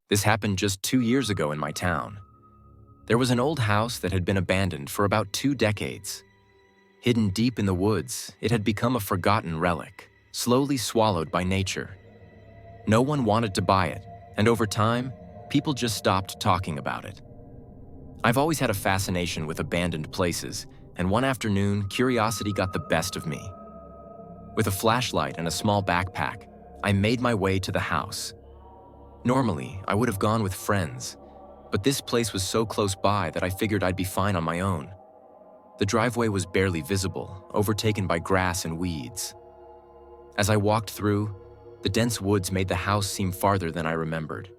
This happened just 2 years ago in my town. There was an old house that had been abandoned for about 2 decades. Hidden deep in the woods, it had become a forgotten relic, slowly swallowed by nature. No one wanted to buy it, and over time, people just stopped talking about it. I've always had a fascination with abandoned places, and one afternoon, curiosity got the best of me. With a flashlight and a small backpack, I made my way to the house. Normally, I would have gone with friends, but this place was so close by that I figured I'd be fine on my own. The driveway was barely visible, overtaken by grass and weeds. As I walked through, the dense woods made the house seem farther than I remembered.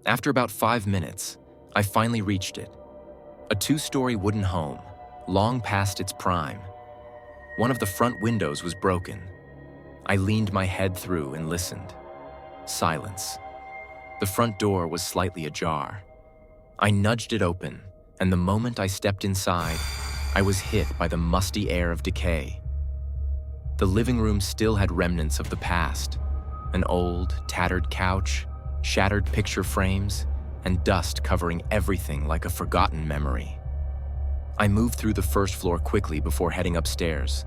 After about 5 minutes, I finally reached it. A 2-story wooden home, long past its prime. One of the front windows was broken. I leaned my head through and listened. Silence. The front door was slightly ajar. I nudged it open, and the moment I stepped inside, I was hit by the musty air of decay. The living room still had remnants of the past. An old, tattered couch, shattered picture frames, and dust covering everything like a forgotten memory. I moved through the first floor quickly before heading upstairs.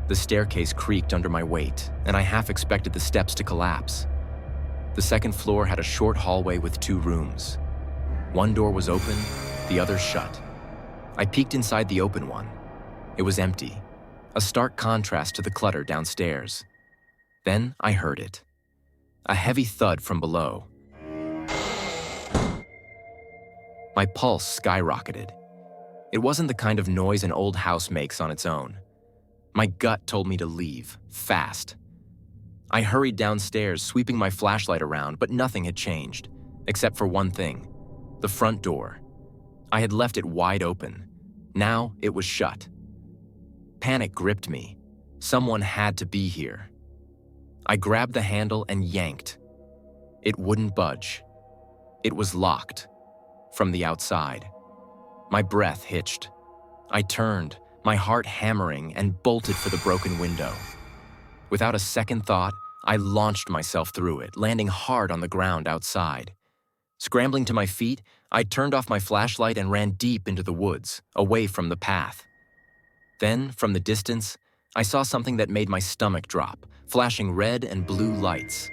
The staircase creaked under my weight, and I half expected the steps to collapse. The second floor had a short hallway with 2 rooms. One door was open, the other shut. I peeked inside the open one. It was empty, a stark contrast to the clutter downstairs. Then I heard it. A heavy thud from below. My pulse skyrocketed. It wasn't the kind of noise an old house makes on its own. My gut told me to leave, fast. I hurried downstairs, sweeping my flashlight around, but nothing had changed, except for one thing: the front door. I had left it wide open. Now it was shut. Panic gripped me. Someone had to be here. I grabbed the handle and yanked. It wouldn't budge. It was locked. From the outside. My breath hitched. I turned, my heart hammering, and bolted for the broken window. Without a second thought, I launched myself through it, landing hard on the ground outside. Scrambling to my feet, I turned off my flashlight and ran deep into the woods, away from the path. Then, from the distance, I saw something that made my stomach drop, flashing red and blue lights.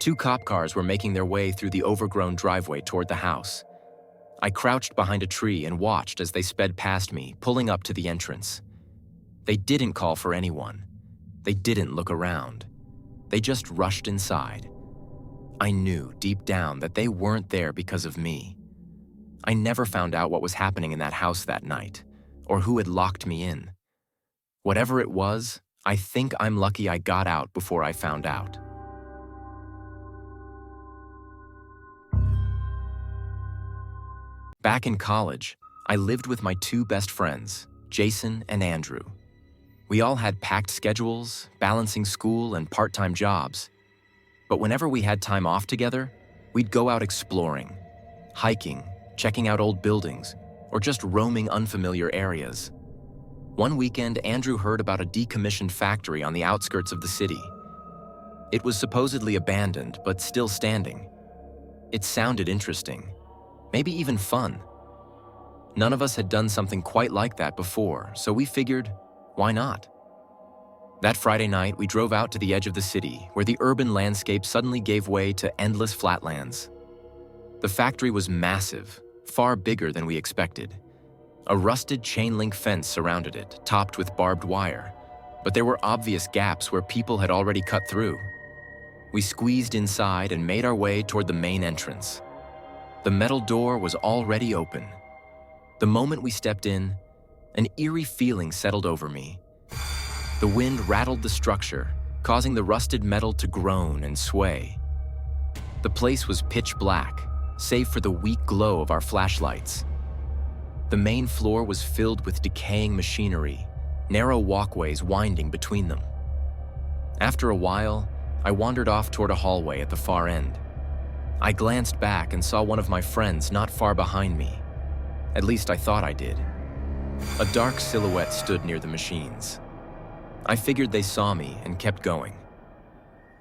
2 cop cars were making their way through the overgrown driveway toward the house. I crouched behind a tree and watched as they sped past me, pulling up to the entrance. They didn't call for anyone. They didn't look around. They just rushed inside. I knew deep down that they weren't there because of me. I never found out what was happening in that house that night, or who had locked me in. Whatever it was, I think I'm lucky I got out before I found out. Back in college, I lived with my 2 best friends, Jason and Andrew. We all had packed schedules, balancing school and part-time jobs. But whenever we had time off together, we'd go out exploring, hiking, checking out old buildings, or just roaming unfamiliar areas. One weekend, Andrew heard about a decommissioned factory on the outskirts of the city. It was supposedly abandoned, but still standing. It sounded interesting. Maybe even fun. None of us had done something quite like that before, so we figured, why not? That Friday night, we drove out to the edge of the city, where the urban landscape suddenly gave way to endless flatlands. The factory was massive, far bigger than we expected. A rusted chain-link fence surrounded it, topped with barbed wire, but there were obvious gaps where people had already cut through. We squeezed inside and made our way toward the main entrance. The metal door was already open. The moment we stepped in, an eerie feeling settled over me. The wind rattled the structure, causing the rusted metal to groan and sway. The place was pitch black, save for the weak glow of our flashlights. The main floor was filled with decaying machinery, narrow walkways winding between them. After a while, I wandered off toward a hallway at the far end. I glanced back and saw one of my friends not far behind me. At least I thought I did. A dark silhouette stood near the machines. I figured they saw me and kept going.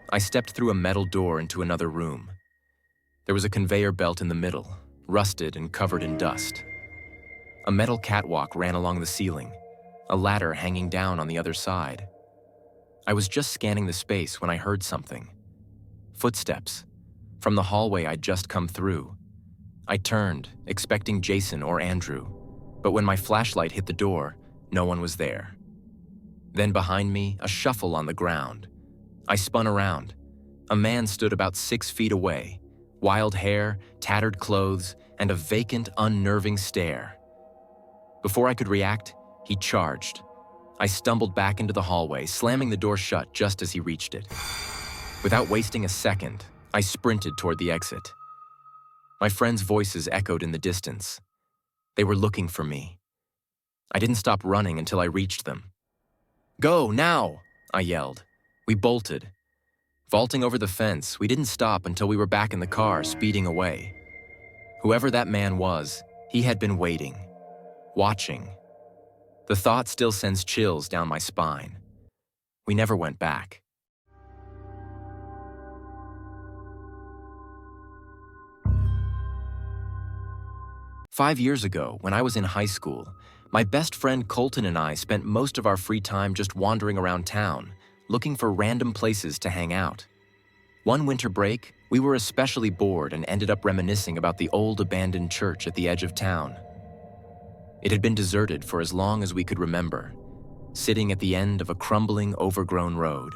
I stepped through a metal door into another room. There was a conveyor belt in the middle, rusted and covered in dust. A metal catwalk ran along the ceiling, a ladder hanging down on the other side. I was just scanning the space when I heard something. Footsteps, from the hallway I'd just come through. I turned, expecting Jason or Andrew, but when my flashlight hit the door, no one was there. Then behind me, a shuffle on the ground. I spun around. A man stood about 6 feet away, wild hair, tattered clothes, and a vacant, unnerving stare. Before I could react, he charged. I stumbled back into the hallway, slamming the door shut just as he reached it. Without wasting a second, I sprinted toward the exit. My friends' voices echoed in the distance. They were looking for me. I didn't stop running until I reached them. "Go, now!" I yelled. We bolted. Vaulting over the fence, we didn't stop until we were back in the car, speeding away. Whoever that man was, he had been waiting, watching. The thought still sends chills down my spine. We never went back. Five years ago, when I was in high school, my best friend Colton and I spent most of our free time just wandering around town, looking for random places to hang out. One winter break, we were especially bored and ended up reminiscing about the old abandoned church at the edge of town. It had been deserted for as long as we could remember, sitting at the end of a crumbling, overgrown road.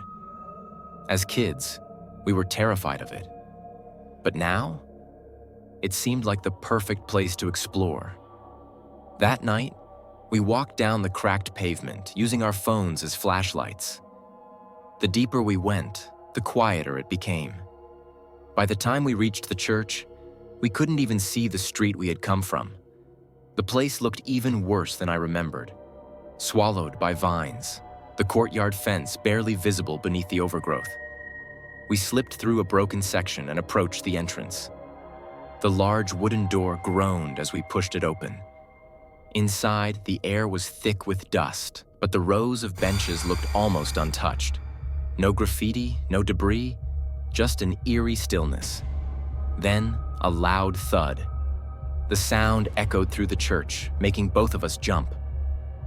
As kids, we were terrified of it. But now, it seemed like the perfect place to explore. That night, we walked down the cracked pavement, using our phones as flashlights. The deeper we went, the quieter it became. By the time we reached the church, we couldn't even see the street we had come from. The place looked even worse than I remembered, swallowed by vines, the courtyard fence barely visible beneath the overgrowth. We slipped through a broken section and approached the entrance. The large wooden door groaned as we pushed it open. Inside, the air was thick with dust, but the rows of benches looked almost untouched. No graffiti, no debris, just an eerie stillness. Then, a loud thud. The sound echoed through the church, making both of us jump.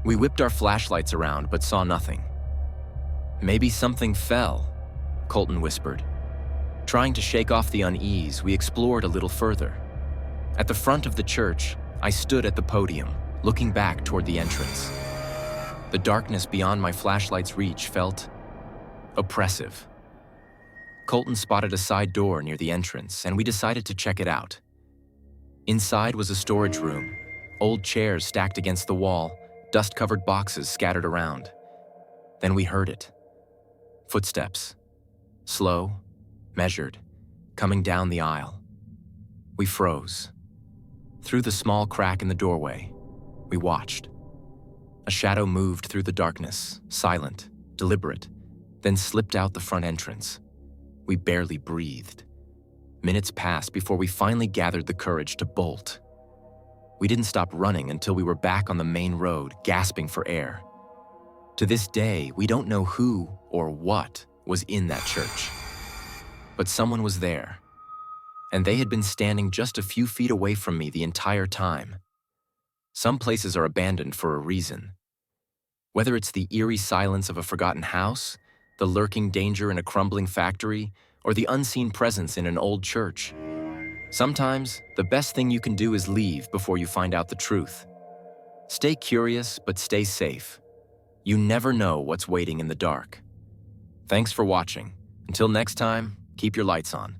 We whipped our flashlights around, but saw nothing. "Maybe something fell," Colton whispered. Trying to shake off the unease, we explored a little further. At the front of the church, I stood at the podium, looking back toward the entrance. The darkness beyond my flashlight's reach felt oppressive. Colton spotted a side door near the entrance, and we decided to check it out. Inside was a storage room, old chairs stacked against the wall, dust-covered boxes scattered around. Then we heard it. Footsteps. Slow, measured, coming down the aisle. We froze. Through the small crack in the doorway, we watched. A shadow moved through the darkness, silent, deliberate, then slipped out the front entrance. We barely breathed. Minutes passed before we finally gathered the courage to bolt. We didn't stop running until we were back on the main road, gasping for air. To this day, we don't know who or what was in that church. But someone was there, and they had been standing just a few feet away from me the entire time. Some places are abandoned for a reason. Whether it's the eerie silence of a forgotten house, the lurking danger in a crumbling factory, or the unseen presence in an old church. Sometimes, the best thing you can do is leave before you find out the truth. Stay curious, but stay safe. You never know what's waiting in the dark. Thanks for watching. Until next time, keep your lights on.